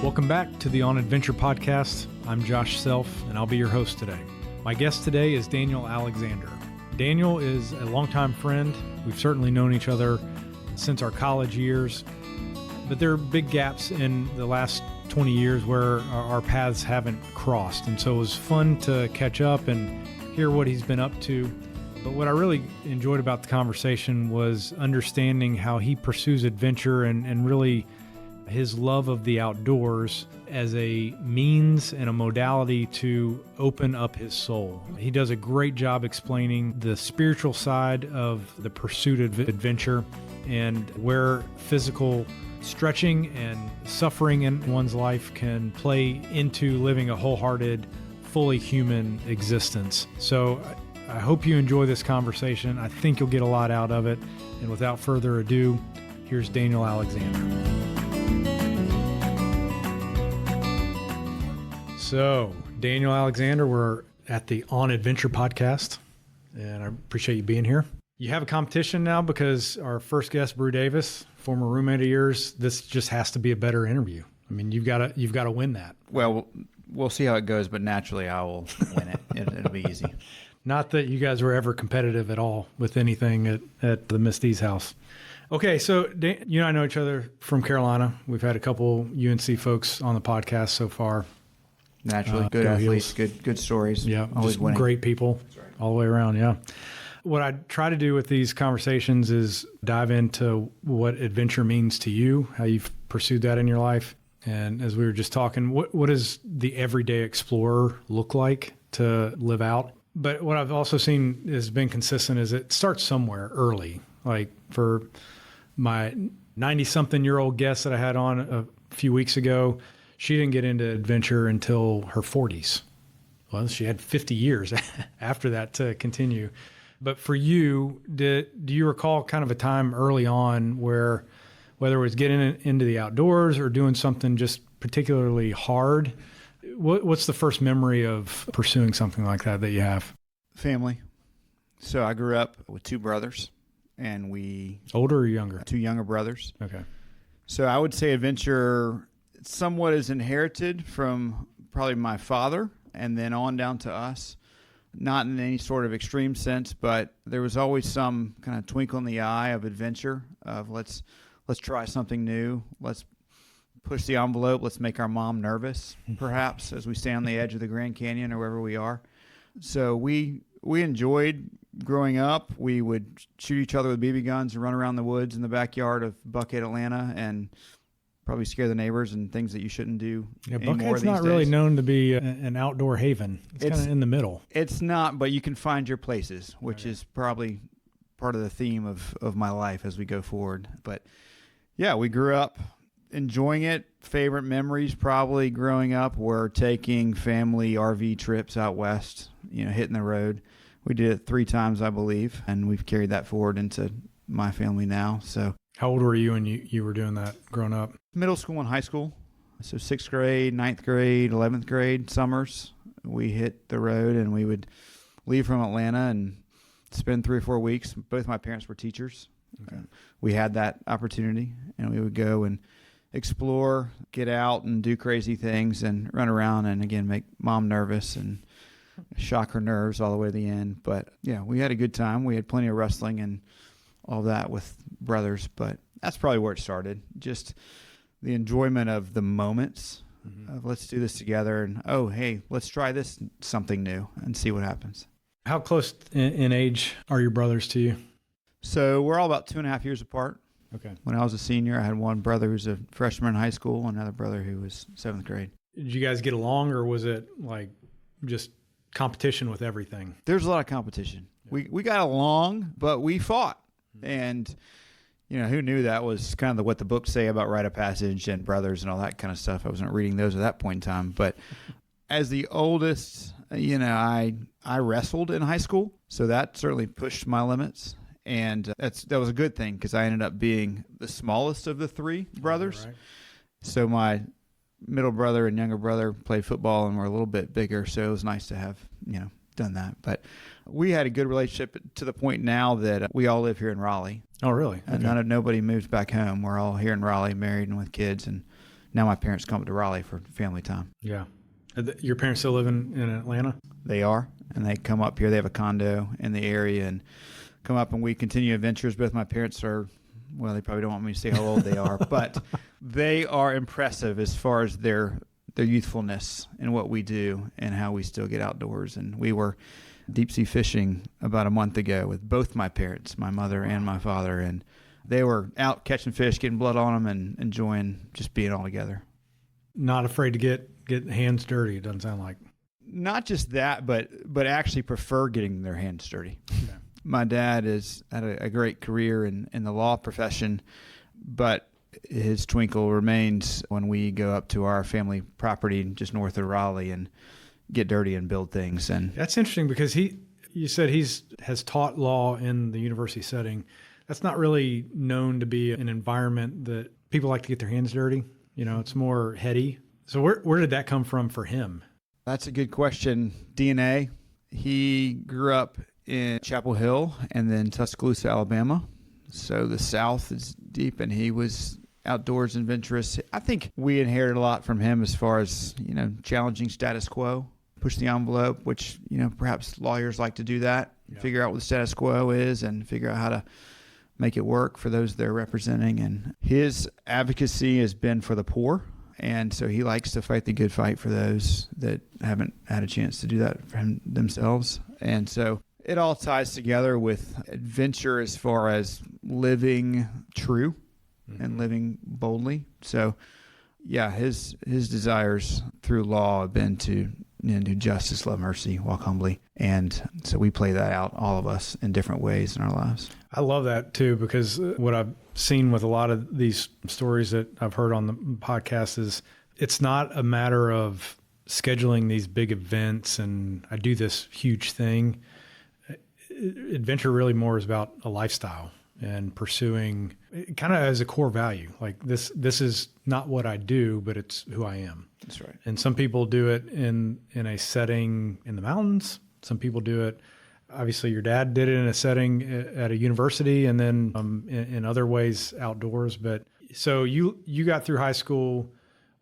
Welcome back to the On Adventure podcast. I'm Josh Self, and I'll be your host today. My guest today is Daniel Alexander. Daniel is a longtime friend. We've certainly known each other since our college years, but there are big gaps in the last 20 years where our paths haven't crossed. And so it was fun to catch up and hear what he's been up to. But what I really enjoyed about the conversation was understanding how he pursues adventure and really his love of the outdoors as a means and a modality to open up his soul. He does a great job explaining the spiritual side of the pursuit of adventure and where physical stretching and suffering in one's life can play into living a wholehearted, fully human existence. So I hope you enjoy this conversation. I think you'll get a lot out of it. And without further ado, here's Daniel Alexander. So, Daniel Alexander, we're at the On Adventure podcast, and I appreciate you being here. You have a competition now because our first guest, Brew Davis, former roommate of yours, this just has to be a better interview. I mean, you've got to win that. Well, we'll see how it goes, but naturally I will win it. It'll be easy. Not that you guys were ever competitive at all with anything at the Misty's house. Okay, so you and I know each other from Carolina. We've had a couple UNC folks on the podcast so far. Naturally, good athletes, good stories. Yeah, always just winning. Great people right. all the way around, yeah. What I try to do with these conversations is dive into what adventure means to you, how you've pursued that in your life. And as we were just talking, what does the everyday explorer look like to live out? But what I've also seen has been consistent is it starts somewhere early. Like for my 90-something-year-old guest that I had on a few weeks ago, she didn't get into adventure until her 40s. Well, she had 50 years after that to continue. But for you, do you recall kind of a time early on where, whether it was getting into the outdoors or doing something just particularly hard, what's the first memory of pursuing something like that you have? Family. So I grew up with two brothers, and Older or younger? Two younger brothers. Okay. So I would say adventure somewhat is inherited from probably my father and then on down to us. Not in any sort of extreme sense, but there was always some kind of twinkle in the eye of adventure, of let's try something new. Let's push the envelope. Let's make our mom nervous, perhaps, as we stand on the edge of the Grand Canyon or wherever we are. So we enjoyed growing up. We would shoot each other with BB guns and run around the woods in the backyard of Buckhead, Atlanta, and probably scare the neighbors and things that you shouldn't do anymore these days. Buckhead's not really known to be an outdoor haven. It's kind of in the middle. It's not, but you can find your places, which is probably part of the theme of my life as we go forward. But yeah, we grew up enjoying it. Favorite memories probably growing up were taking family RV trips out west, hitting the road. We did it 3 times, I believe, and we've carried that forward into my family now. So, how old were you when you were doing that growing up? Middle school and high school. So 6th grade, 9th grade, 11th grade summers, we hit the road, and we would leave from Atlanta and spend 3 or 4 weeks. Both my parents were teachers. Okay. We had that opportunity, and we would go and explore, get out and do crazy things and run around and, again, make mom nervous and shock her nerves all the way to the end. But, yeah, we had a good time. We had plenty of wrestling and all that with brothers, but that's probably where it started. Just the enjoyment of the moments of let's do this together and, oh, hey, let's try this something new and see what happens. How close in age are your brothers to you? So we're all about 2.5 years apart. Okay. When I was a senior, I had one brother who's a freshman in high school, another brother who was 7th grade. Did you guys get along, or was it like just competition with everything? There's a lot of competition. Yeah. We got along, but we fought. And, who knew that was kind of what the books say about rite of passage and brothers and all that kind of stuff. I wasn't reading those at that point in time. But as the oldest, I wrestled in high school. So that certainly pushed my limits. And that was a good thing because I ended up being the smallest of the 3 brothers. Right. So my middle brother and younger brother played football and were a little bit bigger. So it was nice to have, done that. But we had a good relationship to the point now that we all live here in Raleigh. Oh, really? And nobody moved back home. We're all here in Raleigh, married and with kids, and now my parents come up to Raleigh for family time. Yeah. Your parents still live in Atlanta? They are, and they come up here. They have a condo in the area and come up, and we continue adventures. Both my parents are, well, they probably don't want me to say how old they are, but they are impressive as far as their youthfulness and what we do and how we still get outdoors. And we were deep sea fishing about a month ago with both my parents, my mother and my father, and they were out catching fish, getting blood on them, and enjoying just being all together. Not afraid to get hands dirty, it doesn't sound like. Not just that, but actually prefer getting their hands dirty. Yeah. My dad has had a great career in the law profession, but his twinkle remains when we go up to our family property just north of Raleigh and get dirty and build things. And that's interesting because you said has taught law in the university setting. That's not really known to be an environment that people like to get their hands dirty. It's more heady. So where did that come from for him? That's a good question. DNA. He grew up in Chapel Hill and then Tuscaloosa, Alabama. So the South is deep, and he was outdoors and adventurous. I think we inherited a lot from him as far as, challenging status quo, push the envelope, which, perhaps lawyers like to do that, figure out what the status quo is and figure out how to make it work for those they're representing. And his advocacy has been for the poor. And so he likes to fight the good fight for those that haven't had a chance to do that for themselves. And so it all ties together with adventure as far as living true and living boldly. So, yeah, his desires through law have been to do justice, love mercy, walk humbly. And so we play that out, all of us, in different ways in our lives. I love that, too, because what I've seen with a lot of these stories that I've heard on the podcast is it's not a matter of scheduling these big events and I do this huge thing. Adventure really more is about a lifestyle and pursuing kind of as a core value. Like this is not what I do, but it's who I am. That's right. And some people do it in a setting in the mountains. Some people do it. Obviously, your dad did it in a setting at a university, and then in other ways outdoors. But so you got through high school,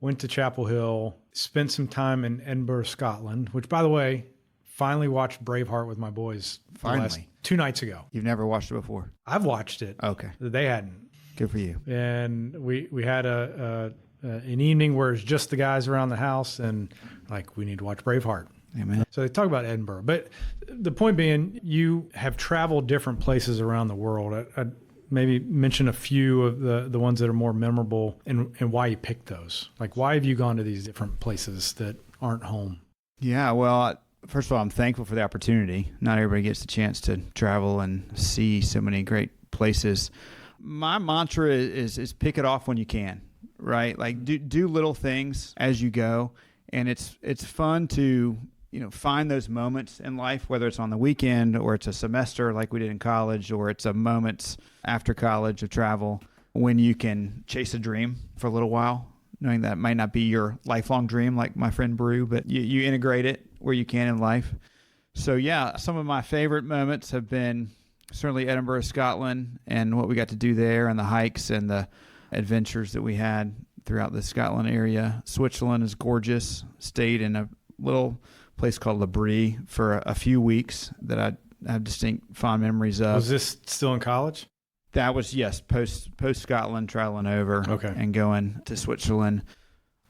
went to Chapel Hill, spent some time in Edinburgh, Scotland. Which, by the way, finally watched Braveheart with my boys. Finally, 2 nights ago. You've never watched it before? I've watched it. Okay, they hadn't. Good for you. And we had an evening where it's just the guys around the house, and we need to watch Braveheart. Amen. So they talk about Edinburgh. But the point being, you have traveled different places around the world. I'd maybe mention a few of the ones that are more memorable and why you picked those. Why have you gone to these different places that aren't home? Yeah, well, first of all, I'm thankful for the opportunity. Not everybody gets the chance to travel and see so many great places. My mantra is pick it off when you can, right? Do little things as you go. And it's fun to find those moments in life, whether it's on the weekend or it's a semester like we did in college, or it's a moments after college of travel when you can chase a dream for a little while, knowing that might not be your lifelong dream like my friend Brew, but you integrate it where you can in life. So, yeah, some of my favorite moments have been certainly Edinburgh, Scotland, and what we got to do there and the hikes and the adventures that we had throughout the Scotland area. Switzerland is gorgeous. Stayed in a little place called Le Brie for a few weeks that I have distinct fond memories of. Was this still in college? That was, yes, post Scotland, traveling over and going to Switzerland.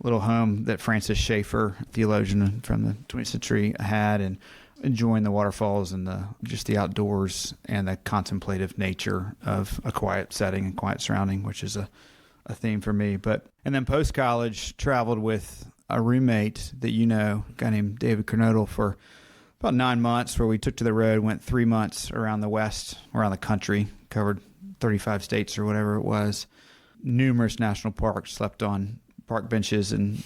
Little home that Francis Schaeffer, theologian from the 20th century, had, and enjoying the waterfalls and just the outdoors and the contemplative nature of a quiet setting and quiet surrounding, which is a theme for me. And then post-college, traveled with a roommate that a guy named David Kernodle, for about 9 months, where we took to the road, went 3 months around the West, around the country, covered 35 states or whatever it was, numerous national parks, slept on park benches and,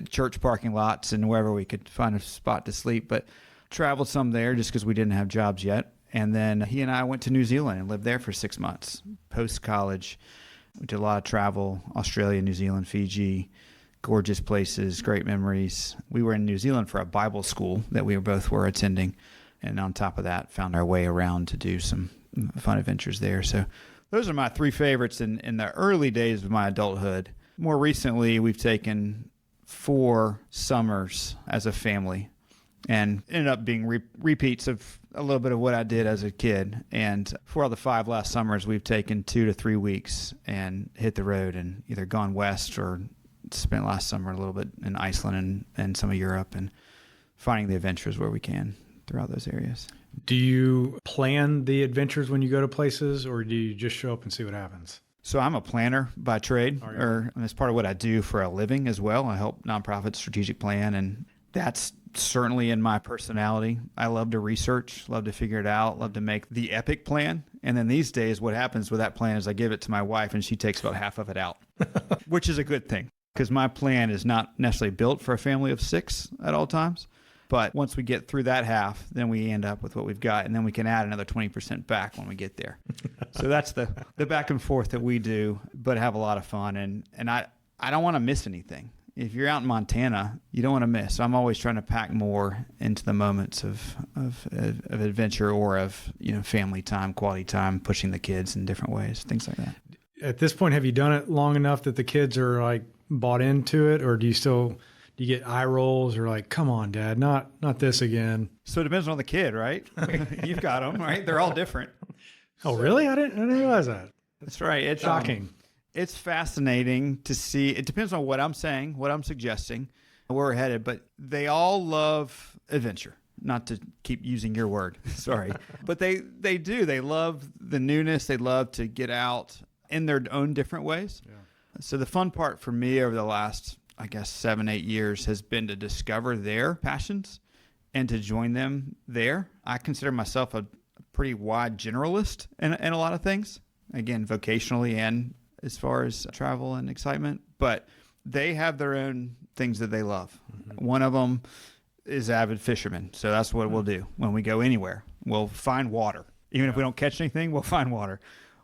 church parking lots and wherever we could find a spot to sleep, but traveled some there just because we didn't have jobs yet. And then he and I went to New Zealand and lived there for 6 months post-college. We did a lot of travel, Australia, New Zealand, Fiji, gorgeous places, great memories. We were in New Zealand for a Bible school that we both were attending. And on top of that, found our way around to do some fun adventures there. So those are my 3 favorites in the early days of my adulthood. More recently, we've taken 4 summers as a family and ended up being repeats of a little bit of what I did as a kid. And for all the 5 last summers, we've taken 2 to 3 weeks and hit the road and either gone west or spent last summer a little bit in Iceland and some of Europe and finding the adventures where we can throughout those areas. Do you plan the adventures when you go to places, or do you just show up and see what happens? So I'm a planner by trade, and it's part of what I do for a living as well. I help nonprofits strategic plan, and that's certainly in my personality. I love to research, love to figure it out, love to make the epic plan. And then these days, what happens with that plan is I give it to my wife, and she takes about half of it out, which is a good thing because my plan is not necessarily built for a family of 6 at all times. But once we get through that half, then we end up with what we've got, and then we can add another 20% back when we get there. So that's the back and forth that we do, but have a lot of fun. And I don't want to miss anything. If you're out in Montana, you don't want to miss. So I'm always trying to pack more into the moments of adventure or of family time, quality time, pushing the kids in different ways, things like that. At this point, have you done it long enough that the kids are like bought into it, or do you get eye rolls or like, come on, Dad, not this again? So it depends on the kid, right? You've got them, right? They're all different. Oh, really? I didn't realize that. That's right. It's shocking. It's fascinating to see. It depends on what I'm saying, what I'm suggesting, where we're headed, but they all love adventure. Not to keep using your word, sorry. But they do. They love the newness. They love to get out in their own different ways. Yeah. So the fun part for me over the last 7-8 years has been to discover their passions and to join them there. I consider myself a pretty wide generalist in a lot of things, again, vocationally and as far as travel and excitement, but they have their own things that they love. Mm-hmm. One of them is avid fisherman. So that's what we'll do when we go anywhere. We'll find water. Even if we don't catch anything, we'll find water.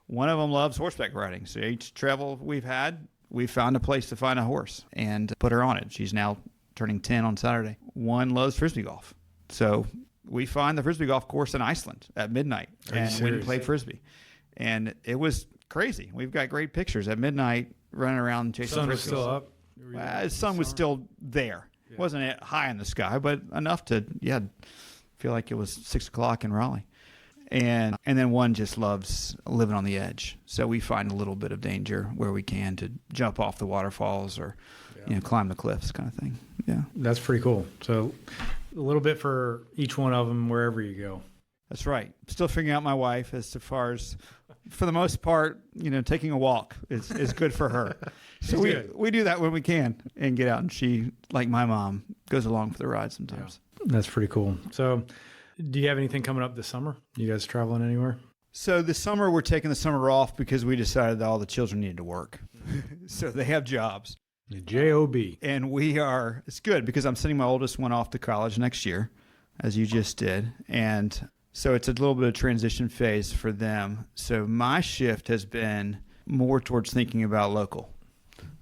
One of them loves horseback riding. So each travel we've had, we found a place to find a horse and put her on it. She's now turning 10 on Saturday. One loves Frisbee golf. So we find the Frisbee golf course in Iceland at midnight and we played Frisbee. And it was crazy. We've got great pictures at midnight running around chasing Frisbees. The sun was still up? The sun was still there. Yeah. Wasn't high in the sky, but enough to, feel like it was 6 o'clock in Raleigh. And then one just loves living on the edge. So we find a little bit of danger where we can to jump off the waterfalls or climb the cliffs kind of thing. Yeah. That's pretty cool. So a little bit for each one of them wherever you go. That's right. Still figuring out my wife as far as, for the most part, taking a walk is good for her. So we do that when we can and get out. And she, like my mom, goes along for the ride sometimes. Yeah. That's pretty cool. So do you have anything coming up this summer? You guys traveling anywhere? So this summer, we're taking the summer off because we decided that all the children needed to work. So they have jobs. J-O-B. And it's good because I'm sending my oldest one off to college next year, as you just did. And so it's a little bit of transition phase for them. So my shift has been more towards thinking about local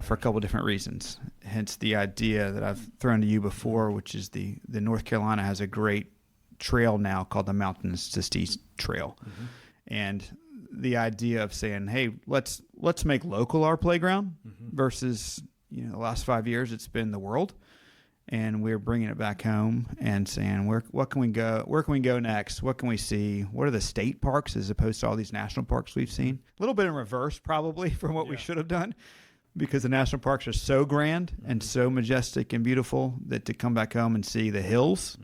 for a couple different reasons. Hence the idea that I've thrown to you before, which is the North Carolina has a great trail now called the Mountains to Steez Trail. Mm-hmm. And the idea of saying, hey, let's make local our playground versus, the last 5 years it's been the world. And we're bringing it back home and saying, where can we go? Where can we go next? What can we see? What are the state parks as opposed to all these national parks we've seen? A little bit in reverse probably from what we should have done, because the national parks are so grand and so majestic and beautiful that to come back home and see the hills,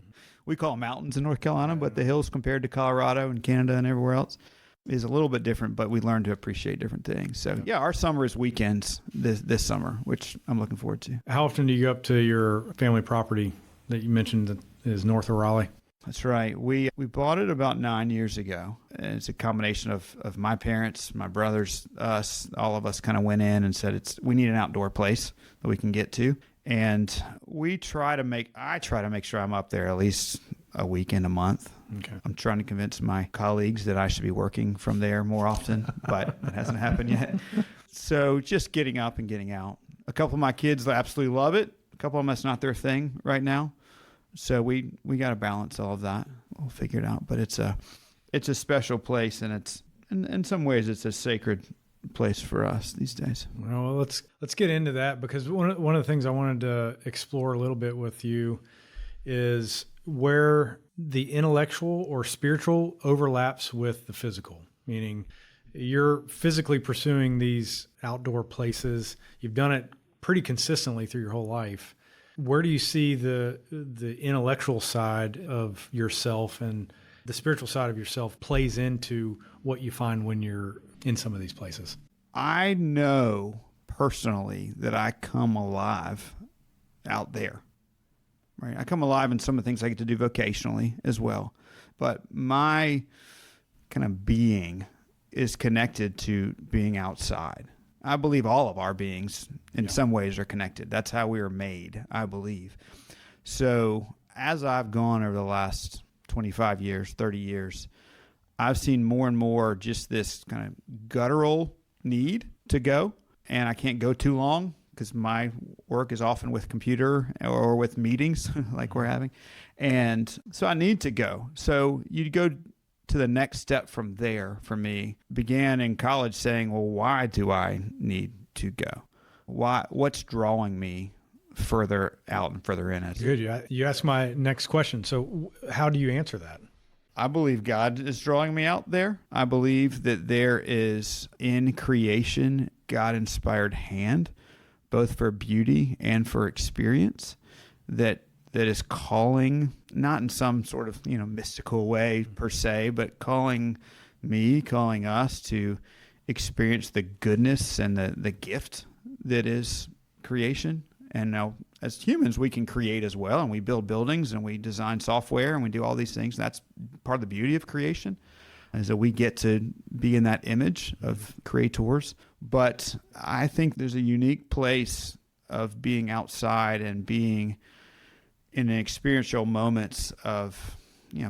we call them mountains in North Carolina, but the hills compared to Colorado and Canada and everywhere else is a little bit different, but we learn to appreciate different things. So our summer is weekends this summer, which I'm looking forward to. How often do you go up to your family property that you mentioned that is north of Raleigh? That's right. We bought it about 9 years ago. And it's a combination of my parents, my brothers, us, all of us kind of went in and said we need an outdoor place that we can get to. And I try to make sure I'm up there at least a weekend a month. Okay. I'm trying to convince my colleagues that I should be working from there more often, but it hasn't happened yet. So just getting up and getting out. A couple of my kids absolutely love it. A couple of them, that's not their thing right now. So we got to balance all of that. We'll figure it out. But it's a special place, and it's in some ways it's a sacred place for us these days. Well, let's get into that, because one of the things I wanted to explore a little bit with you is where the intellectual or spiritual overlaps with the physical, meaning you're physically pursuing these outdoor places. You've done it pretty consistently through your whole life. Where do you see the intellectual side of yourself and the spiritual side of yourself plays into what you find when you're in some of these places? I know personally that I come alive out there. Right? I come alive in some of the things I get to do vocationally as well. But my kind of being is connected to being outside. I believe all of our beings in some ways are connected. That's how we were made, I believe. So as I've gone over the last 25 years, 30 years, I've seen more and more just this kind of guttural need to go. And I can't go too long because my work is often with computer or with meetings like we're having. And so I need to go. So you go to the next step from there for me. Began in college saying, well, why do I need to go? What's drawing me further out and further in it? Good. You asked my next question. So how do you answer that? I believe God is drawing me out there. I believe that there is in creation God-inspired hand, both for beauty and for experience, that is calling, not in some sort of mystical way per se, but calling us to experience the goodness and the gift that is creation. And now, as humans, we can create as well, and we build buildings, and we design software, and we do all these things. That's part of the beauty of creation, is that we get to be in that image of creators. But I think there's a unique place of being outside and being in experiential moments of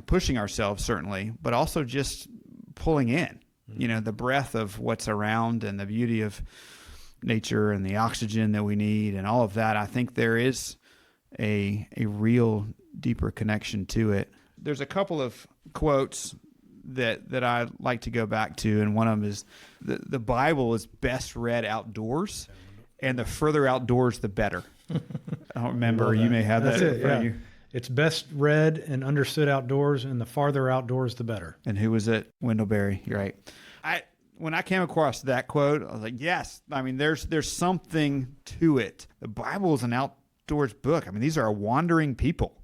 pushing ourselves, certainly, but also just pulling in, the breath of what's around and the beauty of nature and the oxygen that we need and all of that. I think there is a real deeper connection to it. There's a couple of quotes that I like to go back to, and one of them is the Bible is best read outdoors, and the further outdoors, the better. I don't remember. You may have that in front of you. It's best read and understood outdoors, and the farther outdoors, the better. And who was it? Wendell Berry. You're right. When I came across that quote, I was like, yes. I mean, there's something to it. The Bible is an outdoors book. I mean, these are wandering people,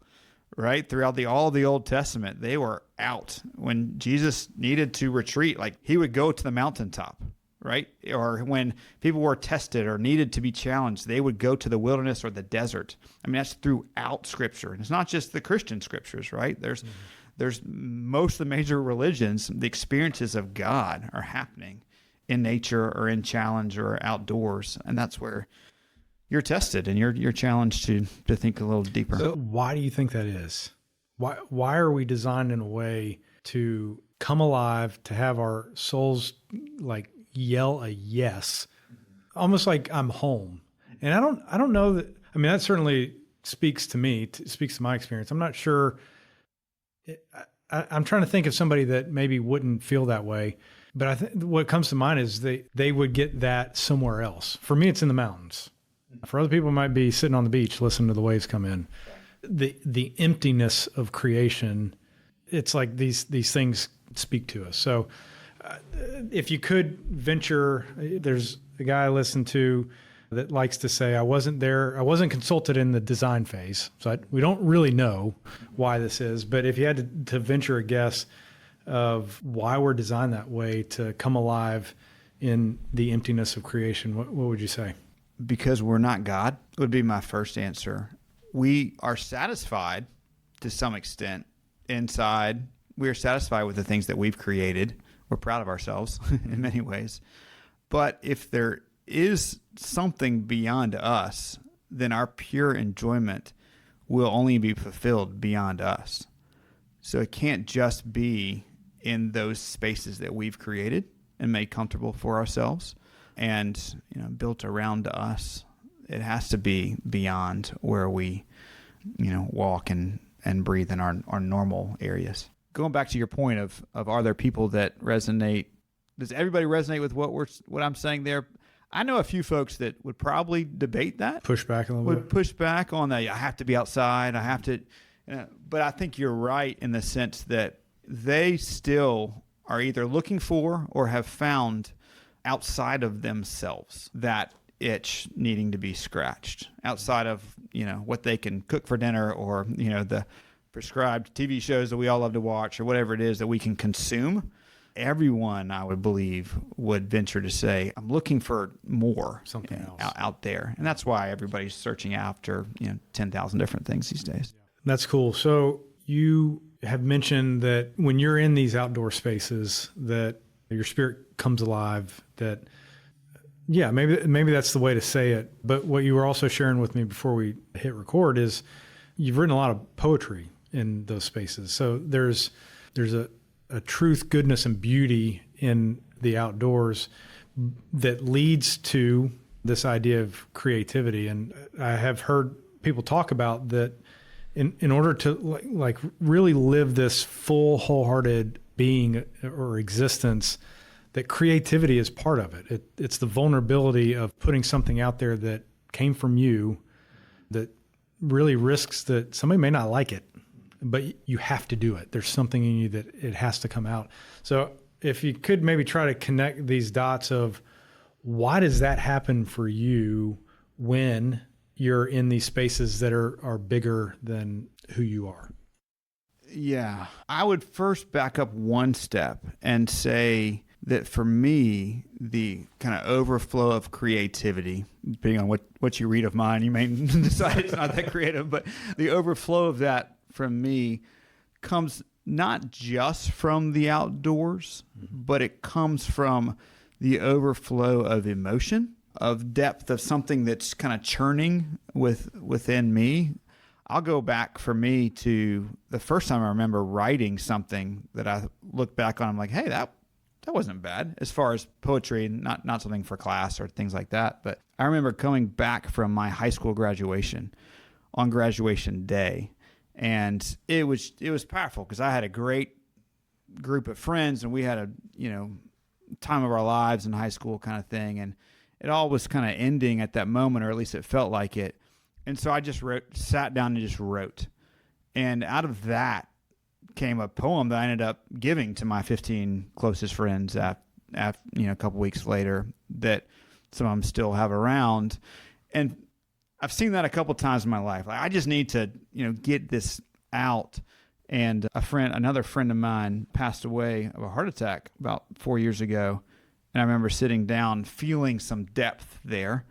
right? Throughout all the Old Testament, they were out. When Jesus needed to retreat, like he would go to the mountaintop, right? Or when people were tested or needed to be challenged, they would go to the wilderness or the desert. I mean, that's throughout Scripture. And it's not just the Christian Scriptures, right? There's most of the major religions, the experiences of God are happening in nature or in challenge or outdoors. And that's where you're tested and you're challenged to think a little deeper. So why do you think that is? Why are we designed in a way to come alive, to have our souls like yell a yes, almost like I'm home? And I don't know that. I mean, that certainly speaks to me, speaks to my experience. I'm not sure. I'm trying to think of somebody that maybe wouldn't feel that way, but I think what comes to mind is they would get that somewhere else. For me, it's in the mountains. For other people, it might be sitting on the beach, listening to the waves come in. The emptiness of creation, it's like these things speak to us. So if you could venture, there's a guy I listen to that likes to say, I wasn't consulted in the design phase. So we don't really know why this is, but if you had to venture a guess of why we're designed that way, to come alive in the emptiness of creation, what would you say? Because we're not God would be my first answer. We are satisfied to some extent inside. We are satisfied with the things that we've created. We're proud of ourselves in many ways. But if there is something beyond us, then our pure enjoyment will only be fulfilled beyond us. So it can't just be in those spaces that we've created and made comfortable for ourselves and built around us. It has to be beyond where we walk and breathe in our normal areas. Going back to your point of are there people that resonate Does everybody resonate with what I'm saying there? I know a few folks that would probably debate that. Push back a little bit. Would push back on that. I have to be outside. I have to. But I think you're right in the sense that they still are either looking for or have found outside of themselves that itch needing to be scratched, outside of, what they can cook for dinner, or, the prescribed TV shows that we all love to watch, or whatever it is that we can consume. Everyone, I would believe, would venture to say, I'm looking for more, something else out there. And that's why everybody's searching after, 10,000 different things these days. That's cool. So you have mentioned that when you're in these outdoor spaces, that your spirit comes alive, that, yeah, maybe that's the way to say it. But what you were also sharing with me before we hit record is you've written a lot of poetry in those spaces. So there's a truth, goodness, and beauty in the outdoors that leads to this idea of creativity. And I have heard people talk about that in order to like really live this full, wholehearted being or existence, that creativity is part of it. It's the vulnerability of putting something out there that came from you that really risks that somebody may not like it, but you have to do it. There's something in you that it has to come out. So if you could maybe try to connect these dots of why does that happen for you when you're in these spaces that are bigger than who you are? Yeah. I would first back up one step and say that for me, the kind of overflow of creativity, depending on what you read of mine, you may decide it's not that creative, but the overflow of that from me comes not just from the outdoors, but it comes from the overflow of emotion, of depth, of something that's kind of churning within me. I'll go back for me to the first time I remember writing something that I look back on. I'm like, hey, that wasn't bad as far as poetry, not something for class or things like that. But I remember coming back from my high school graduation on graduation day, and it was powerful because I had a great group of friends, and we had a time of our lives in high school kind of thing, and it all was kind of ending at that moment, or at least it felt like it. And so I just sat down and just wrote, and out of that came a poem that I ended up giving to my 15 closest friends after a couple weeks later, that some of them still have around. And I've seen that a couple times in my life. Like, I just need to, get this out. And another friend of mine passed away of a heart attack about 4 years ago. And I remember sitting down, feeling some depth there,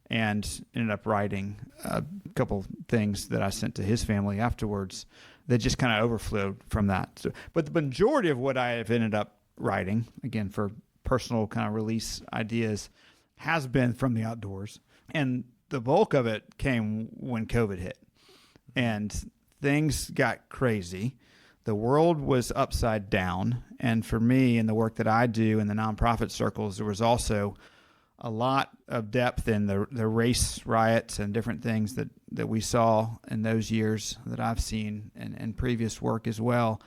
and ended up writing a couple things that I sent to his family afterwards that just kind of overflowed from that. So, but the majority of what I have ended up writing, again, for personal kind of release ideas, has been from the outdoors. And the bulk of it came when COVID hit. And things got crazy. The world was upside down. And for me, in the work that I do in the nonprofit circles, there was also a lot of depth in the race riots and different things that we saw in those years that I've seen in previous work as well.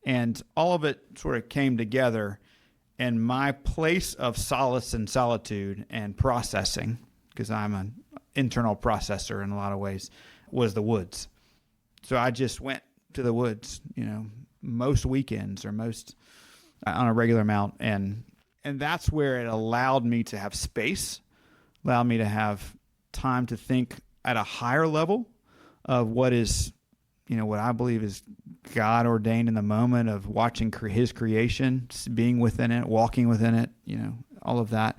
And all of it sort of came together. And my place of solace and solitude and processing, because I'm an internal processor in a lot of ways, was the woods. So I just went to the woods, most weekends or most on a regular amount. And that's where it allowed me to have space, allowed me to have time to think at a higher level of what is, what I believe is God ordained in the moment of watching his creation, being within it, walking within it, all of that.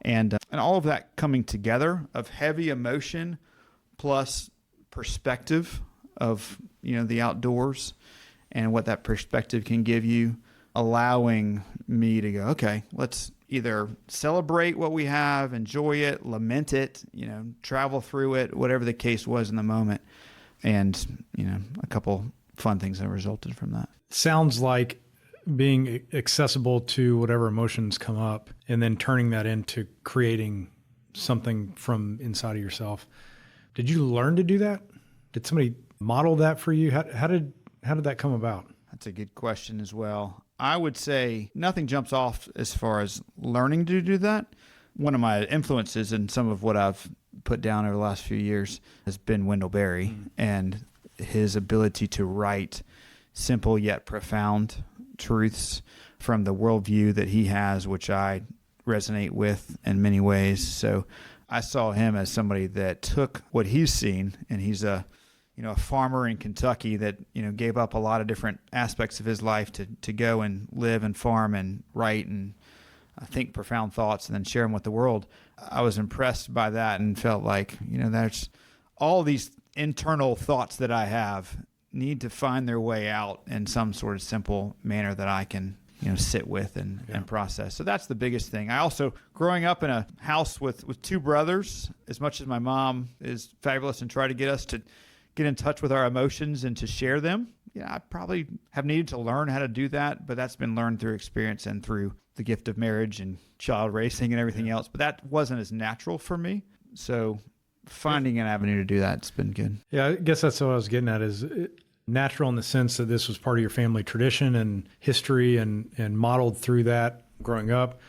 And all of that coming together of heavy emotion plus perspective of, the outdoors and what that perspective can give you, allowing me to go, okay, let's either celebrate what we have, enjoy it, lament it, travel through it, whatever the case was in the moment. And, a couple fun things that resulted from that. Sounds like being accessible to whatever emotions come up and then turning that into creating something from inside of yourself. Did you learn to do that? Did somebody model that for you? How did that come about? That's a good question as well. I would say nothing jumps off as far as learning to do that. One of my influences in some of what I've put down over the last few years has been Wendell Berry and his ability to write simple yet profound truths from the worldview that he has, which I resonate with in many ways. So I saw him as somebody that took what he's seen, and he's a farmer in Kentucky that, gave up a lot of different aspects of his life to go and live and farm and write and think profound thoughts and then share them with the world. I was impressed by that and felt like, there's all these internal thoughts that I have need to find their way out in some sort of simple manner that I can, sit with and process. So that's the biggest thing. I also, growing up in a house with two brothers, as much as my mom is fabulous and try to get us to get in touch with our emotions and to share them, I probably have needed to learn how to do that, but that's been learned through experience and through the gift of marriage and child raising and everything else. But that wasn't as natural for me. So finding an avenue to do that's been good. Yeah, I guess that's what I was getting at, is natural in the sense that this was part of your family tradition and history and modeled through that growing up,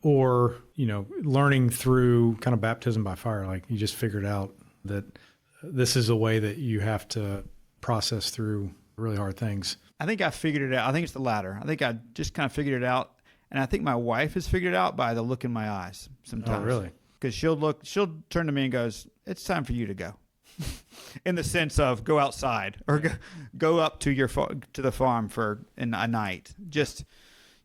or, learning through kind of baptism by fire. Like you just figured out that this is a way that you have to process through really hard things. I think I figured it out. I think it's the latter. I think I just kind of figured it out. And I think my wife has figured it out by the look in my eyes sometimes. Oh, really? Because she'll turn to me and goes, "It's time for you to go." In the sense of go outside or go up to the farm for a night. Just,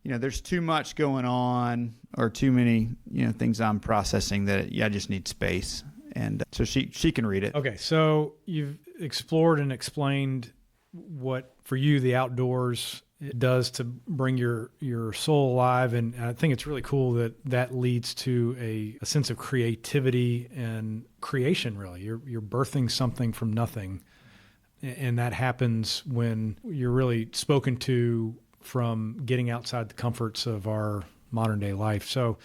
there's too much going on or too many, things I'm processing that I just need space. And so she can read it. Okay. So you've explored and explained what for you the outdoors it does to bring your soul alive. And I think it's really cool that leads to a sense of creativity and creation, really. You're birthing something from nothing. And that happens when you're really spoken to from getting outside the comforts of our modern day life. So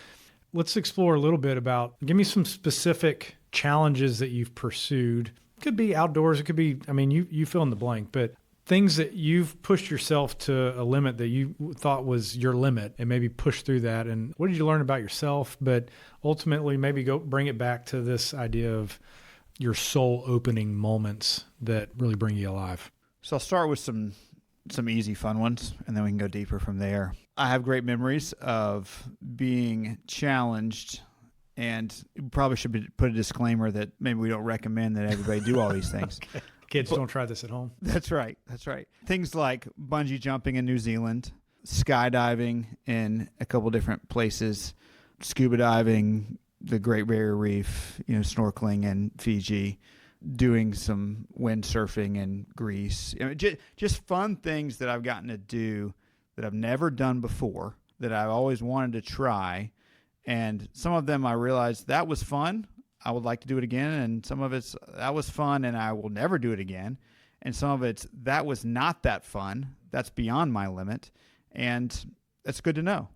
let's explore a little bit about, give me some specific challenges that you've pursued. It could be outdoors. It could be, you fill in the blank, but things that you've pushed yourself to a limit that you thought was your limit and maybe push through that. And what did you learn about yourself? But ultimately maybe bring it back to this idea of your soul opening moments that really bring you alive. So I'll start with some easy fun ones, and then we can go deeper from there. I have great memories of being challenged, and probably should put a disclaimer that maybe we don't recommend that everybody do all these things. Okay. Kids, don't try this at home. That's right. Things like bungee jumping in New Zealand, skydiving in a couple different places, scuba diving, the Great Barrier Reef, snorkeling in Fiji, doing some windsurfing in Greece. Just fun things that I've gotten to do that I've never done before, that I've always wanted to try. And some of them I realized that was fun. I would like to do it again. And some of that was fun and I will never do it again. And some of that was not that fun. That's beyond my limit. And that's good to know.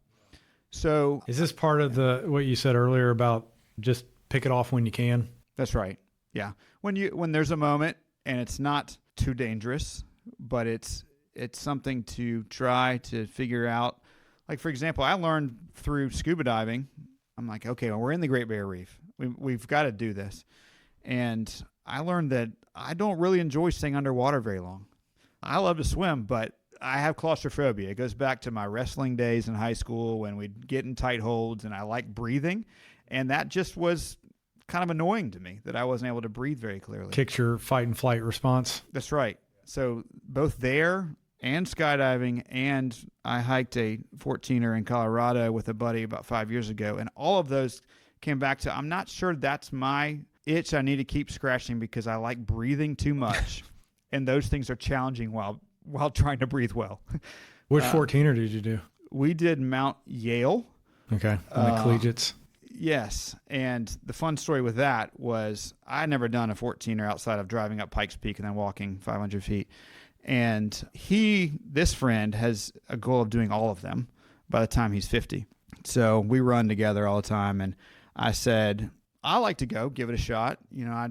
So is this part of what you said earlier about just pick it off when you can? That's right. Yeah. When there's a moment and it's not too dangerous, but it's something to try to figure out. Like, for example, I learned through scuba diving, I'm like, okay, well, we're in the Great Barrier Reef. We've got to do this. And I learned that I don't really enjoy staying underwater very long. I love to swim, but I have claustrophobia. It goes back to my wrestling days in high school when we'd get in tight holds, and I like breathing. And that just was kind of annoying to me that I wasn't able to breathe very clearly. Kicks your fight and flight response. That's right. So both there and skydiving, and I hiked a 14er in Colorado with a buddy about 5 years ago, and all of those came back to, I'm not sure that's my itch I need to keep scratching because I like breathing too much, and those things are challenging while trying to breathe well. Which 14er did you do? We did Mount Yale. Okay, on the collegiates. Yes, and the fun story with that was I had never done a 14er outside of driving up Pikes Peak and then walking 500 feet. And this friend has a goal of doing all of them by the time he's 50. So we run together all the time. And I said, I like to go give it a shot. I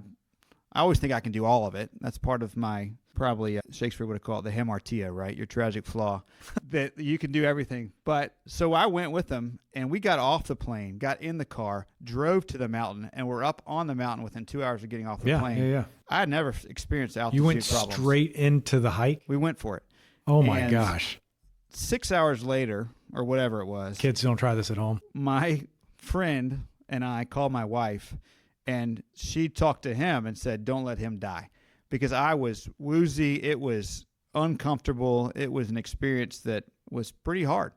always think I can do all of it. That's part of my probably Shakespeare would have called it the hamartia, right? Your tragic flaw, that you can do everything. But so I went with them, and we got off the plane, got in the car, drove to the mountain, and we're up on the mountain within 2 hours of getting off the plane. Yeah. I had never experienced altitude You went problems. straight into the hike? We went for it. Oh, my And gosh. 6 hours later, or whatever it was, Kids, don't try this at home. my friend and I called my wife, and she talked to him and said, don't let him die. Because I was woozy. It was uncomfortable. It was an experience that was pretty hard,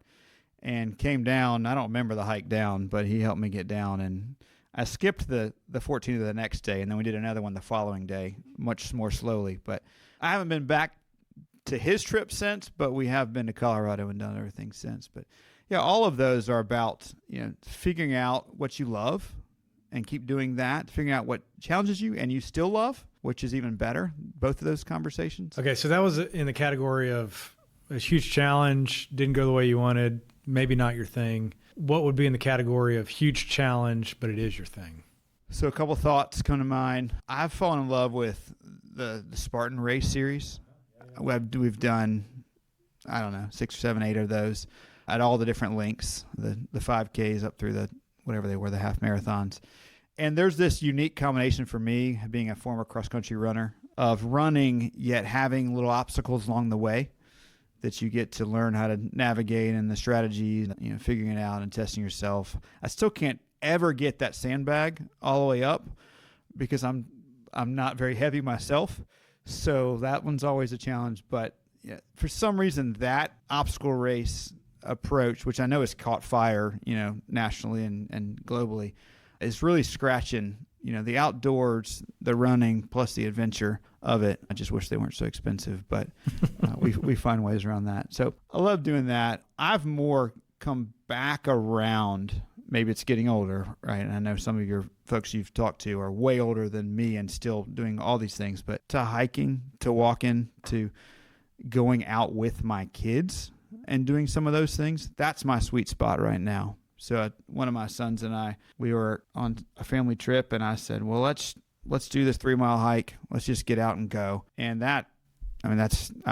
and came down. I don't remember the hike down, but he helped me get down. And I skipped the 14th of the next day, and then we did another one the following day, much more slowly. But I haven't been back to his trip since, but we have been to Colorado and done everything since. But yeah, all of those are about, figuring out what you love and keep doing that, figuring out what challenges you and you still love, which is even better, both of those conversations. Okay, so that was in the category of a huge challenge, didn't go the way you wanted, maybe not your thing. What would be in the category of huge challenge, but it is your thing? So a couple thoughts come to mind. I've fallen in love with the Spartan Race series. We've done, 6 or 7, 8 of those at all the different lengths, the 5Ks up through the whatever they were, the half marathons. And there's this unique combination for me, being a former cross-country runner, of running yet having little obstacles along the way that you get to learn how to navigate, and the strategies, figuring it out and testing yourself. I still can't ever get that sandbag all the way up because I'm not very heavy myself. So that one's always a challenge. But yeah, for some reason, that obstacle race approach, which I know has caught fire, nationally and globally, is really scratching, the outdoors, the running, plus the adventure of it. I just wish they weren't so expensive, but we find ways around that. So I love doing that. I've more come back around. Maybe it's getting older, right? And I know some of your folks you've talked to are way older than me and still doing all these things, but to hiking, to walking, to going out with my kids and doing some of those things, that's my sweet spot right now. So one of my sons and I, we were on a family trip, and I said, well, let's do this 3-mile hike. Let's just get out and go. And I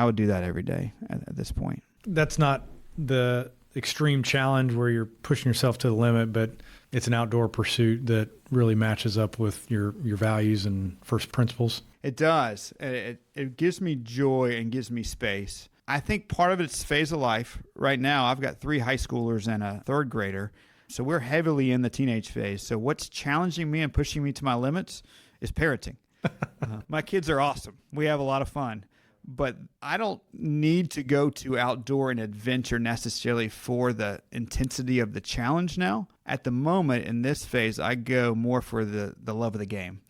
would do that every day at this point. That's not the extreme challenge where you're pushing yourself to the limit, but it's an outdoor pursuit that really matches up with your values and first principles. It does. It gives me joy and gives me space. I think part of it's phase of life. Right now, I've got 3 high schoolers and a 3rd grader. So we're heavily in the teenage phase. So what's challenging me and pushing me to my limits is parenting. My kids are awesome. We have a lot of fun. But I don't need to go to outdoor and adventure necessarily for the intensity of the challenge now. At the moment in this phase, I go more for the love of the game.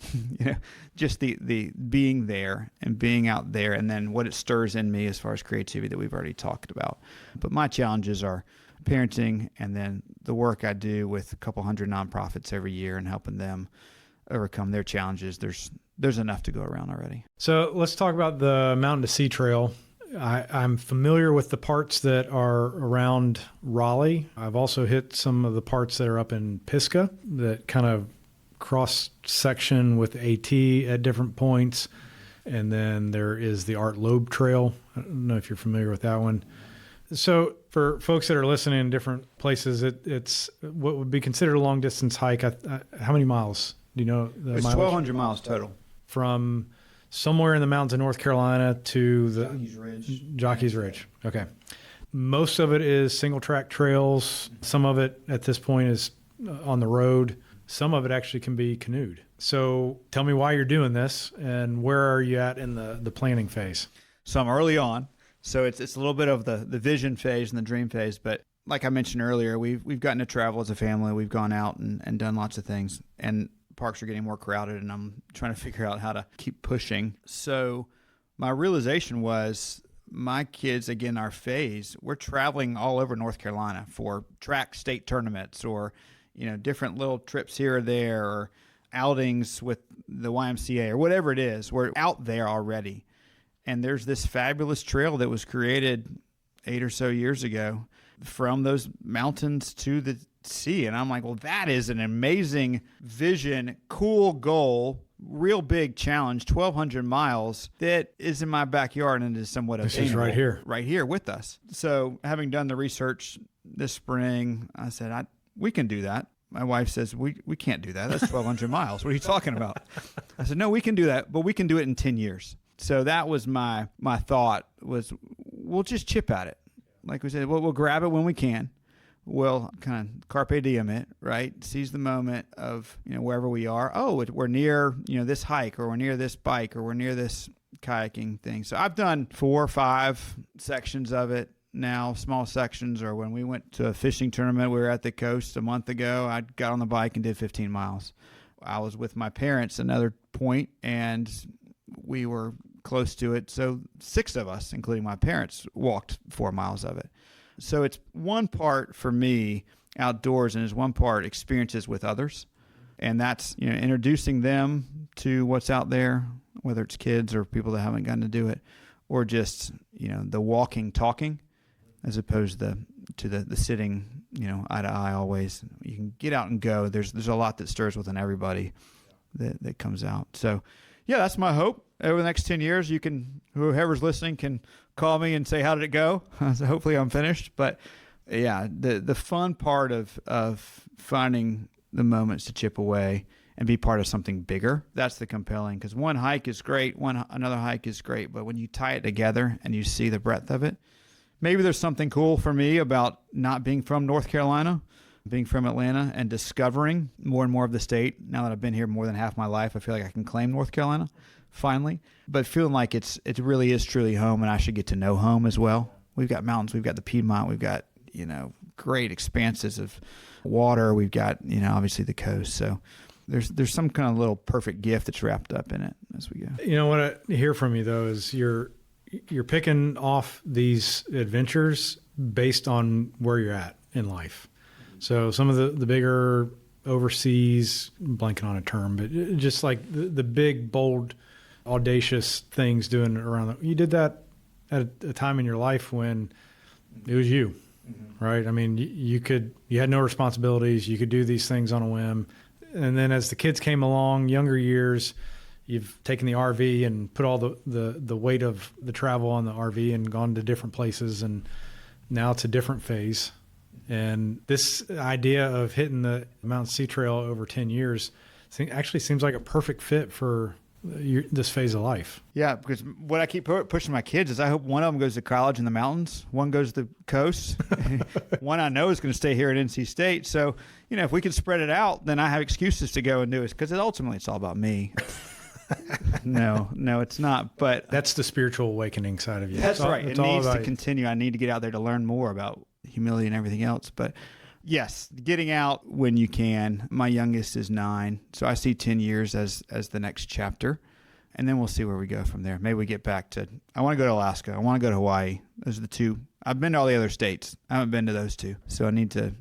Just the being there and being out there, and then what it stirs in me as far as creativity that we've already talked about. But my challenges are parenting, and then the work I do with a couple hundred nonprofits every year and helping them overcome their challenges. There's enough to go around already. So let's talk about the Mountain to Sea Trail. I'm familiar with the parts that are around Raleigh. I've also hit some of the parts that are up in Pisgah that kind of cross section with AT at different points. And then there is the Art Loeb Trail. I don't know if you're familiar with that one. So for folks that are listening in different places, it's what would be considered a long distance hike. How many miles? Do you know the It's mileage? 1,200 miles total. From somewhere in the mountains of North Carolina to the Jockey's Ridge. Okay. Most of it is single track trails. Some of it at this point is on the road. Some of it actually can be canoed. So tell me why you're doing this and where are you at in the planning phase? So I'm early on. So it's a little bit of the vision phase and the dream phase. But like I mentioned earlier, we've gotten to travel as a family. We've gone out and done lots of things. And parks are getting more crowded, and I'm trying to figure out how to keep pushing. So my realization was my kids, again, our phase, we're traveling all over North Carolina for track state tournaments or, different little trips here or there or outings with the YMCA or whatever it is. We're out there already. And there's this fabulous trail that was created 8 or so years ago from those mountains to the sea. And I'm like, well, that is an amazing vision, cool goal real big challenge, 1,200 miles, that is in my backyard and is somewhat This is right here. Right here with us. So having done the research this spring, I said, we can do that. My wife says, we can't do that. That's 1,200 miles. What are you talking about? I said, no, we can do that, but we can do it in 10 years. So that was my thought was, we'll just chip at it. Like we said, we'll grab it when we can. We'll kind of carpe diem it, right? Seize the moment of, wherever we are. Oh, we're near, this hike, or we're near this bike, or we're near this kayaking thing. So I've done 4 or 5 sections of it now, small sections. Or when we went to a fishing tournament, we were at the coast a month ago, I got on the bike and did 15 miles. I was with my parents another point, and we were close to it. So 6 of us, including my parents, walked 4 miles of it. So it's one part for me outdoors, and is one part experiences with others. And that's, introducing them to what's out there, whether it's kids or people that haven't gotten to do it, or just, the walking, talking, as opposed to the sitting, eye to eye always. You can get out and go. There's a lot that stirs within everybody that comes out. So, yeah, that's my hope. Over the next 10 years, whoever's listening can call me and say, how did it go? So hopefully I'm finished. But yeah, the fun part of finding the moments to chip away and be part of something bigger, that's the compelling. Because one hike is great, another hike is great, but when you tie it together and you see the breadth of it, maybe there's something cool for me about not being from North Carolina, being from Atlanta, and discovering more and more of the state. Now that I've been here more than half my life, I feel like I can claim North Carolina finally, but feeling like it really is truly home, and I should get to know home as well. We've got mountains, we've got the Piedmont, we've got, great expanses of water. We've got, obviously the coast. So there's some kind of little perfect gift that's wrapped up in it as we go. What I hear from you though is you're picking off these adventures based on where you're at in life. So some of the bigger overseas, I'm blanking on a term, but just like the big, bold, audacious things doing around you did that at a time in your life when it was you, right? I mean, you had no responsibilities. You could do these things on a whim. And then as the kids came along, younger years, you've taken the RV and put all the weight of the travel on the RV and gone to different places. And now it's a different phase. And this idea of hitting the Mountain Sea Trail over 10 years actually seems like a perfect fit for this phase of life. Yeah, because what I keep pushing my kids is I hope one of them goes to college in the mountains, one goes to the coast, one I know is going to stay here at NC State. So, if we can spread it out, then I have excuses to go and do it, because ultimately it's all about me. No, it's not. But that's the spiritual awakening side of you. That's right. It needs to continue. I need to get out there to learn more about humility and everything else. But yes, getting out when you can. My youngest is 9, so I see 10 years as the next chapter, and then we'll see where we go from there. Maybe we get back to, I want to go to Alaska. I want to go to Hawaii. Those are the 2. I've been to all the other states. I haven't been to those 2, so I need to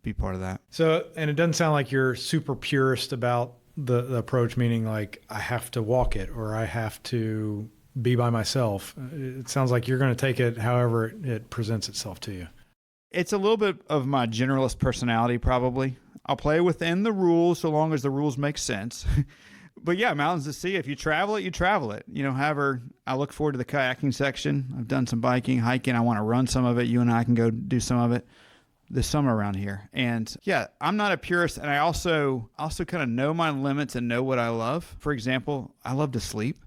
be part of that. So, and it doesn't sound like you're super purist about the approach, meaning like I have to walk it or I have to be by myself. It sounds like you're going to take it however it presents itself to you. It's a little bit of my generalist personality, probably. I'll play within the rules so long as the rules make sense. But yeah, mountains to sea. If you travel it, you travel it. However, I look forward to the kayaking section. I've done some biking, hiking. I want to run some of it. You and I can go do some of it this summer around here. And yeah, I'm not a purist. And I also kind of know my limits and know what I love. For example, I love to sleep.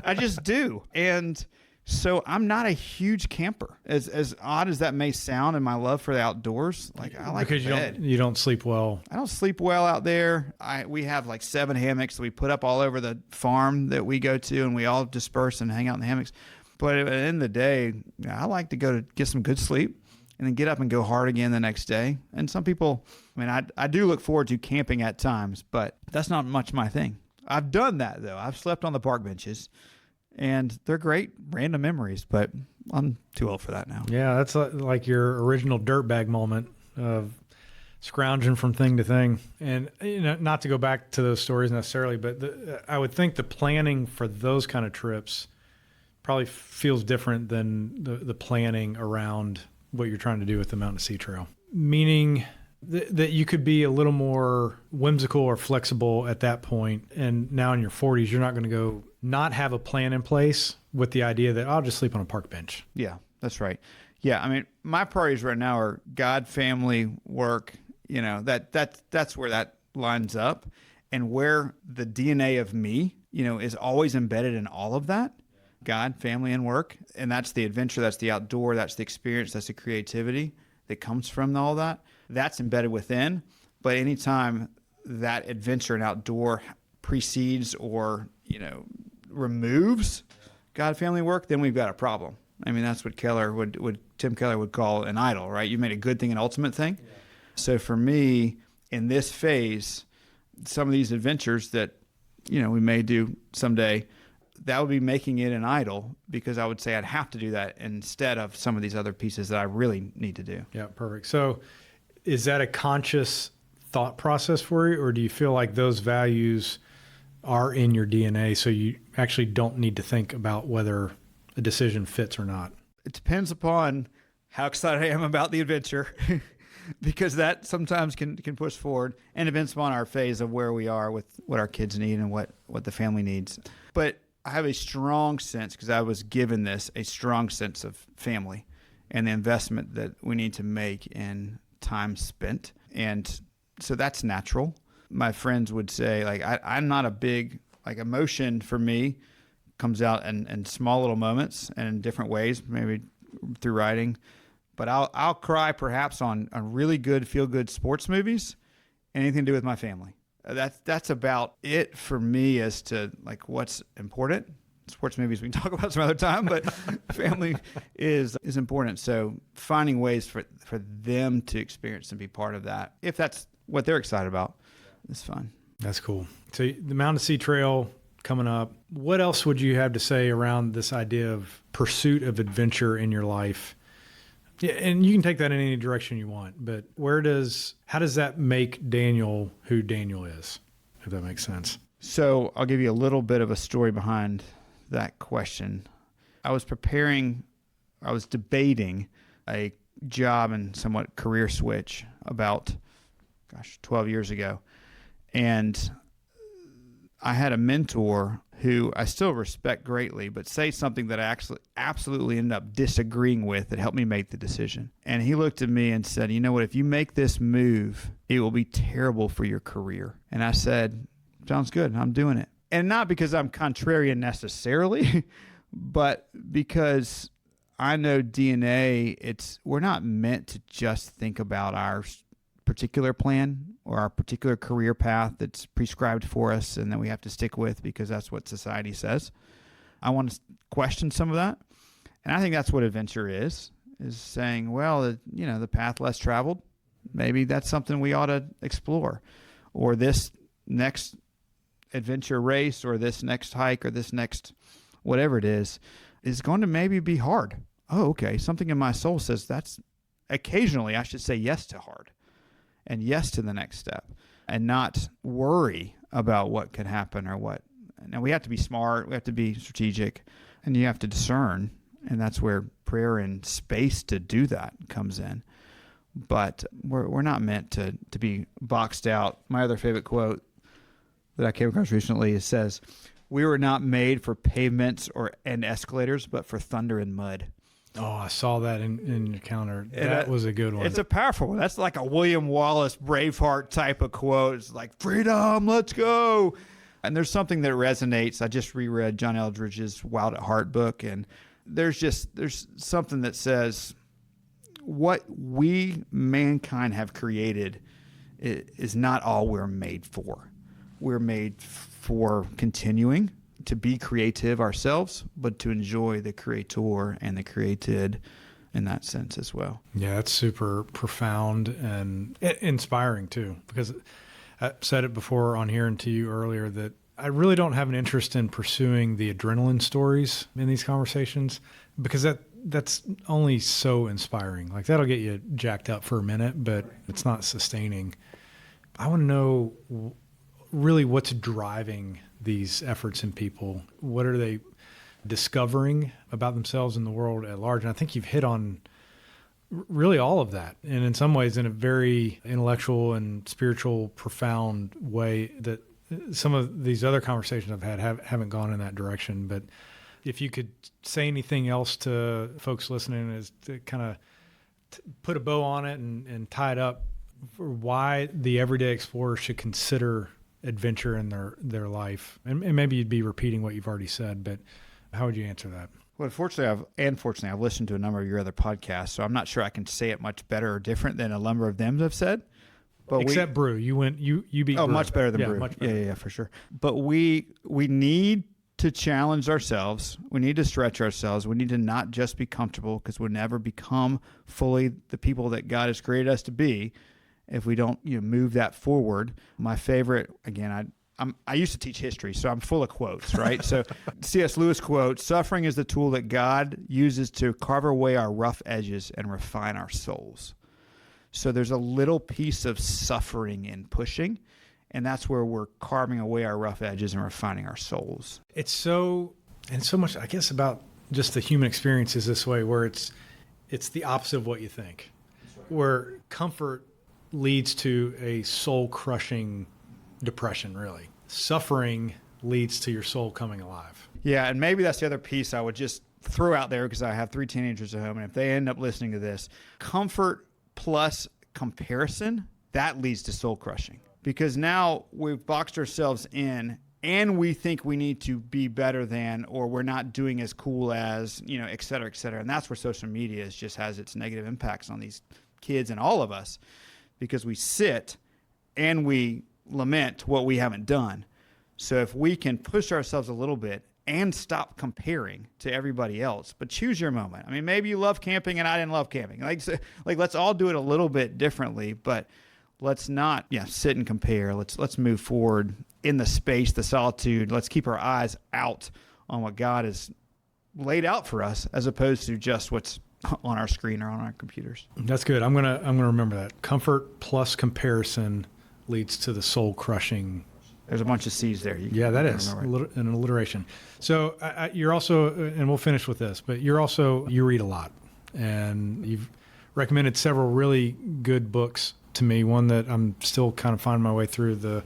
I just do. And so I'm not a huge camper, as odd as that may sound in my love for the outdoors. Like I like because bed. You don't sleep well. I don't sleep well out there. We have like 7 hammocks that we put up all over the farm that we go to, and we all disperse and hang out in the hammocks. But at the end of the day, I like to go to get some good sleep and then get up and go hard again the next day. And some people, I do look forward to camping at times, but that's not much my thing. I've done that though. I've slept on the park benches. And they're great random memories, but I'm too old for that now. Yeah, that's like your original dirtbag moment of scrounging from thing to thing. And not to go back to those stories necessarily, but I would think the planning for those kind of trips probably feels different than the planning around what you're trying to do with the Mountain Sea Trail. Meaning, that you could be a little more whimsical or flexible at that point. And now in your 40s, you're not going to go not have a plan in place with the idea that I'll just sleep on a park bench. Yeah, that's right. Yeah, I mean, my priorities right now are God, family, work. You know, that's where that lines up, and where the DNA of me, is always embedded in all of that. God, family, and work. And that's the adventure, that's the outdoor, that's the experience, that's the creativity that comes from all that. That's embedded within. But anytime that adventure and outdoor precedes or, removes God, family, work, then we've got a problem. I mean, that's what Tim Keller would call an idol, right? You made a good thing an ultimate thing. Yeah. So for me, in this phase, some of these adventures that, we may do someday, that would be making it an idol, because I would say I'd have to do that instead of some of these other pieces that I really need to do. Yeah, perfect. So is that a conscious thought process for you, or do you feel like those values are in your DNA, so you actually don't need to think about whether a decision fits or not? It depends upon how excited I am about the adventure, because that sometimes can push forward, and depends upon our phase of where we are with what our kids need and what the family needs. But I have a strong sense, because I was given a strong sense of family and the investment that we need to make in time spent. And so that's natural. My friends would say, I'm not a big, emotion for me comes out in small little moments and in different ways, maybe through writing. But I'll cry perhaps on really good, feel-good sports movies, anything to do with my family. That's about it for me as to what's important. Sports movies we can talk about some other time, but family is important. So finding ways for them to experience and be part of that, if that's what they're excited about, is fun. That's cool. So the Mountain Sea Trail coming up, what else would you have to say around this idea of pursuit of adventure in your life? Yeah, and you can take that in any direction you want, but how does that make Daniel who Daniel is, if that makes sense? So I'll give you a little bit of a story behind that question. I was debating a job and somewhat career switch about, 12 years ago. And I had a mentor who I still respect greatly, but say something that I actually absolutely ended up disagreeing with that helped me make the decision. And he looked at me and said, "You know what, if you make this move, it will be terrible for your career." And I said, "Sounds good. I'm doing it." And not because I'm contrarian necessarily, but because I know DNA, we're not meant to just think about our particular plan or our particular career path that's prescribed for us and that we have to stick with because that's what society says. I want to question some of that. And I think that's what adventure is saying, well, the path less traveled, maybe that's something we ought to explore. Or this next adventure race or this next hike or this next whatever it is going to maybe be hard. Oh, okay. Something in my soul says that's occasionally I should say yes to hard and yes to the next step and not worry about what could happen or what. Now we have to be smart. We have to be strategic and you have to discern. And that's where prayer and space to do that comes in. But we're not meant to be boxed out. My other favorite quote that I came across recently says, "We were not made for pavements and escalators, but for thunder and mud." Oh, I saw that in your calendar. That was a good one. It's a powerful one. That's like a William Wallace Braveheart type of quote. It's like, freedom, let's go. And there's something that resonates. I just reread John Eldridge's Wild at Heart book, and there's something that says what we, mankind, have created is not all we're made for. We're made for continuing to be creative ourselves, but to enjoy the creator and the created in that sense as well. Yeah, that's super profound and inspiring too, because I said it before on here and to you earlier that I really don't have an interest in pursuing the adrenaline stories in these conversations because that's only so inspiring. Like that'll get you jacked up for a minute, but it's not sustaining. I want to know really what's driving these efforts in people. What are they discovering about themselves and the world at large? And I think you've hit on really all of that. And in some ways, in a very intellectual and spiritual, profound way that some of these other conversations I've had haven't gone in that direction. But if you could say anything else to folks listening, is to kind of put a bow on it and tie it up for why the everyday explorer should consider adventure in their life. And maybe you'd be repeating what you've already said, but how would you answer that? Well, fortunately, I've listened to a number of your other podcasts, so I'm not sure I can say it much better or different than a number of them have said. But except Brew, you beat. Oh, Brew. much better than yeah, Brew. Much better. Yeah, for sure. But we need to challenge ourselves. We need to stretch ourselves. We need to not just be comfortable, because we'll never become fully the people that God has created us to be if we don't move that forward. My favorite, again, I used to teach history, so I'm full of quotes, right? So C.S. Lewis quote, "Suffering is the tool that God uses to carve away our rough edges and refine our souls." So there's a little piece of suffering in pushing, and that's where we're carving away our rough edges and refining our souls. It's so much, I guess, about just the human experience is this way, where it's the opposite of what you think, where comfort leads to a soul-crushing depression, really. Suffering leads to your soul coming alive. Yeah, and maybe that's the other piece I would just throw out there, because I have 3 teenagers at home, and if they end up listening to this, comfort plus comparison, that leads to soul crushing. Because now we've boxed ourselves in, and we think we need to be better than, or we're not doing as cool as, et cetera, et cetera. And that's where social media just has its negative impacts on these kids and all of us, because we sit and we lament what we haven't done. So if we can push ourselves a little bit and stop comparing to everybody else, but choose your moment. I mean, maybe you love camping and I didn't love camping. Like let's all do it a little bit differently, but let's not sit and compare. Let's move forward in the space, the solitude. Let's keep our eyes out on what God has laid out for us, as opposed to just what's on our screen or on our computers. That's good. I'm gonna remember that. Comfort plus comparison leads to the soul crushing. There's a bunch of C's there. That is an alliteration. So you're also, and we'll finish with this, but you read a lot, and you've recommended several really good books to me. One that I'm still kind of finding my way through, The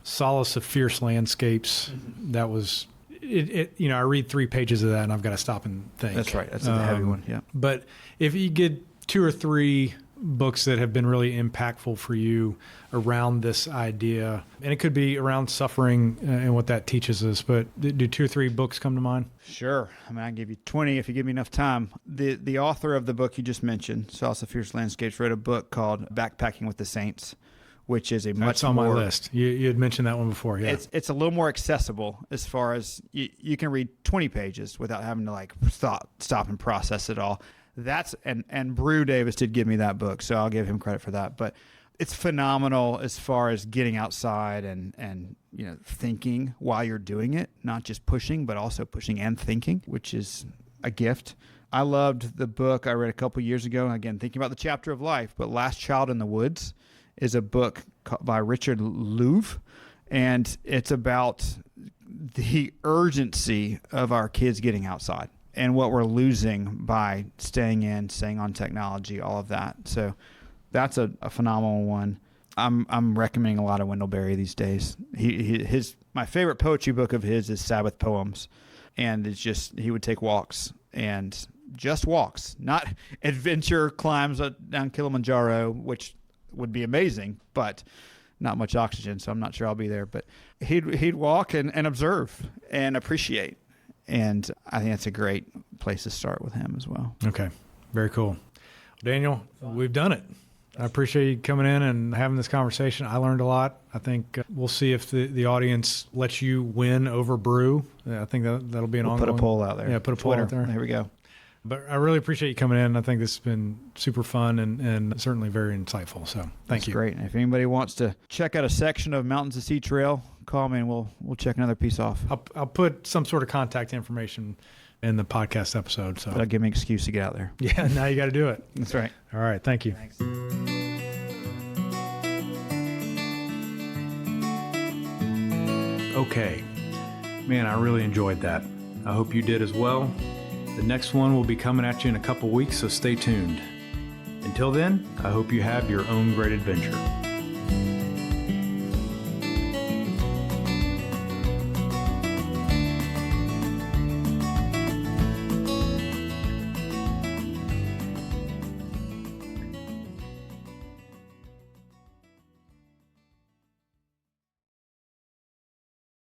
Solace of Fierce Landscapes. Mm-hmm. That was I read 3 pages of that and I've got to stop and think. That's right. That's a heavy one. Yeah. But if you get 2 or 3 books that have been really impactful for you around this idea, and it could be around suffering and what that teaches us, but do 2 or 3 books come to mind? Sure. I mean, I can give you 20 if you give me enough time. The author of the book you just mentioned, Solace of Fierce Landscapes, wrote a book called Backpacking with the Saints, which is That's on my list. You had mentioned that one before. Yeah. It's a little more accessible, as far as you can read 20 pages without having to stop and process it all. And Brew Davis did give me that book, so I'll give him credit for that. But it's phenomenal as far as getting outside and thinking while you're doing it, not just pushing, but also pushing and thinking, which is a gift. I loved the book I read a couple years ago. Again, thinking about the chapter of life, but Last Child in the Woods is a book by Richard Louv, and it's about the urgency of our kids getting outside and what we're losing by staying on technology, all of that. So that's a phenomenal one. I'm recommending a lot of Wendell Berry these days. My favorite poetry book of his is Sabbath Poems, and it's just he would take walks, and just walks, not adventure climbs down Kilimanjaro, which would be amazing, but not much oxygen, so I'm not sure I'll be there. But he'd walk and observe and appreciate. And I think that's a great place to start with him as well. Okay. Very cool. Daniel, we've done it. I appreciate you coming in and having this conversation. I learned a lot. I think we'll see if the audience lets you win over Brew. I think that'll be an ongoing. Put a poll out there. Yeah, put a poll out there. There we go. But I really appreciate you coming in. I think this has been super fun and certainly very insightful. So thank you. Great. And if anybody wants to check out a section of Mountains to Sea Trail, call me and we'll check another piece off. I'll put some sort of contact information in the podcast episode. So that'll give me an excuse to get out there. Yeah, now you got to do it. That's right. All right. Thank you. Thanks. Okay. Man, I really enjoyed that. I hope you did as well. The next one will be coming at you in a couple weeks, so stay tuned. Until then, I hope you have your own great adventure.